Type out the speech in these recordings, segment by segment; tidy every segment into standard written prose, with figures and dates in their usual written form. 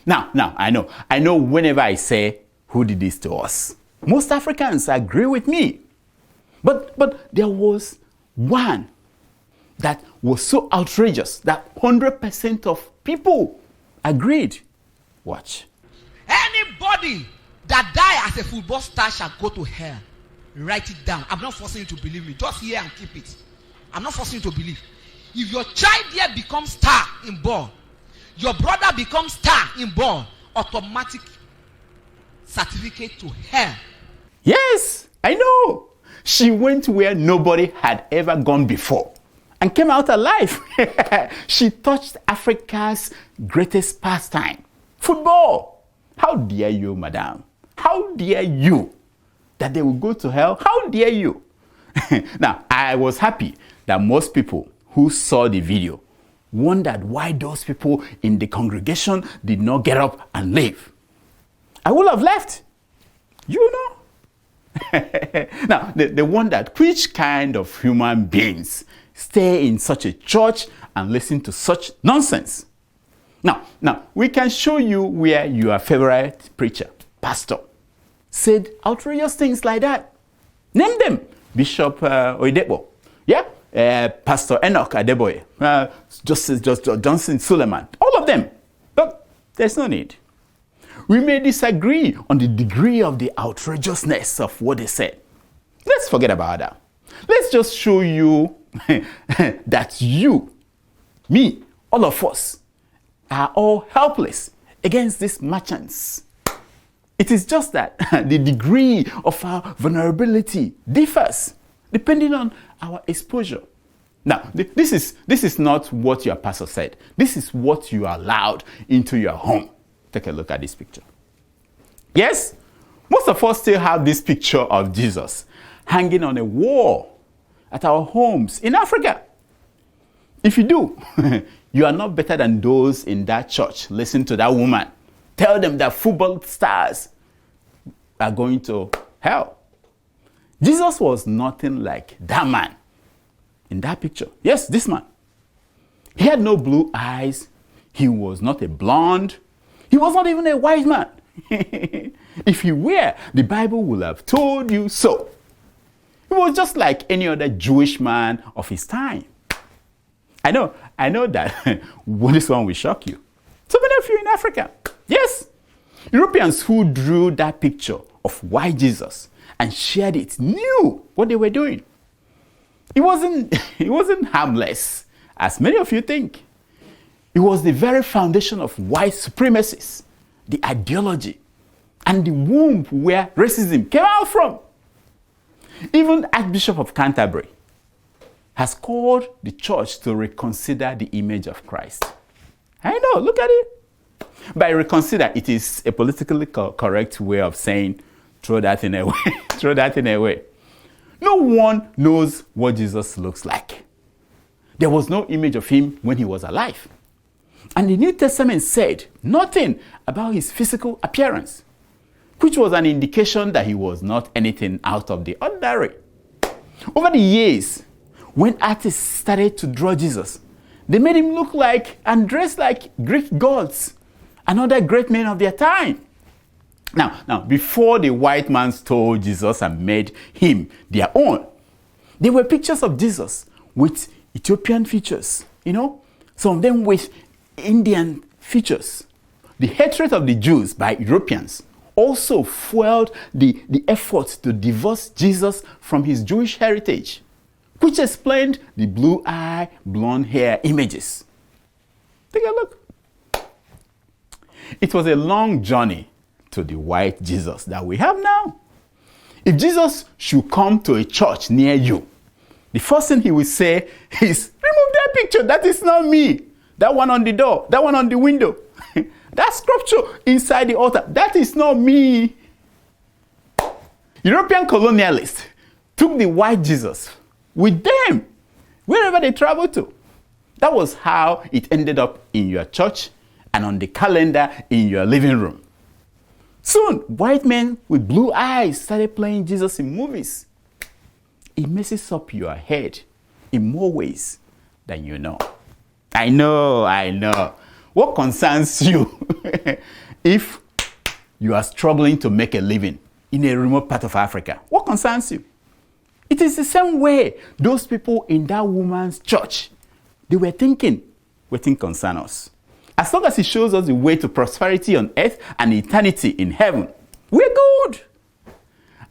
Now, I know whenever I say, who did this to us? Most Africans agree with me. But there was one that was so outrageous that 100% of people agreed. Watch. Anybody that die as a football star shall go to hell. Write it down. I'm not forcing you to believe me. Just hear and keep it. I'm not forcing you to believe. If your child here becomes star in ball, your brother becomes star in ball, automatic certificate to hell. Yes, I know. She went where nobody had ever gone before and came out alive. She touched Africa's greatest pastime, football. How dare you, madam? How dare you that they will go to hell? How dare you? Now, I was happy that most people who saw the video wondered why those people in the congregation did not get up and leave. I would have left. You know. Now, they wondered which kind of human beings stay in such a church and listen to such nonsense. Now, we can show you where your favorite preacher, pastor, said outrageous things like that. Name them. Bishop Oyedepo, Pastor Enoch Adeboye, Justice Johnson Suleiman, all of them. But there's no need. We may disagree on the degree of the outrageousness of what they said. Let's forget about that. Let's just show you that you, me, all of us are all helpless against these merchants. It is just that the degree of our vulnerability differs depending on our exposure. Now, this is not what your pastor said. This is what you allowed into your home. Take a look at this picture. Yes, most of us still have this picture of Jesus hanging on a wall at our homes in Africa. If you do, you are not better than those in that church. Listen to that woman. Tell them that football stars are going to hell. Jesus was nothing like that man in that picture. Yes, this man. He had no blue eyes. He was not a blonde. He was not even a white man. If he were, the Bible would have told you so. He was just like any other Jewish man of his time. I know that this one will shock you. So many of you in Africa, yes, Europeans who drew that picture of white Jesus and shared it knew what they were doing. It wasn't harmless, as many of you think. It was the very foundation of white supremacy, the ideology, and the womb where racism came out from. Even Archbishop of Canterbury has called the church to reconsider the image of Christ. I know, look at it. By reconsider, it is a politically correct way of saying, throw that thing away. Throw that thing away. No one knows what Jesus looks like. There was no image of him when he was alive. And the New Testament said nothing about his physical appearance, which was an indication that he was not anything out of the ordinary. Over the years, when artists started to draw Jesus, they made him look like and dress like Greek gods and other great men of their time. Now, before the white man stole Jesus and made him their own, there were pictures of Jesus with Ethiopian features, some of them with Indian features. The hatred of the Jews by Europeans also fueled the effort to divorce Jesus from his Jewish heritage, which explained the blue eye, blonde hair images. Take a look. It was a long journey to the white Jesus that we have now. If Jesus should come to a church near you, the first thing he will say is, remove that picture, that is not me. That one on the door, that one on the window, that sculpture inside the altar, that is not me. European colonialists took the white Jesus with them wherever they traveled to. That was how it ended up in your church and on the calendar in your living room. Soon, white men with blue eyes started playing Jesus in movies. It messes up your head in more ways than you know. I know. What concerns you If you are struggling to make a living in a remote part of Africa, what concerns you? It is the same way those people in that woman's church, they were thinking, waiting concern us. As long as he shows us the way to prosperity on earth and eternity in heaven, we're good.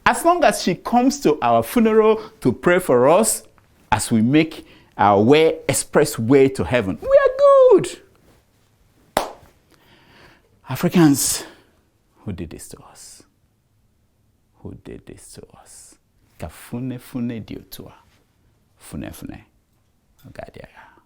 As long as she comes to our funeral to pray for us as we make our express way to heaven, we are good. Africans, who did this to us? Who did this to us? Kafune fune diotua. Fune fune. Ogadiaga.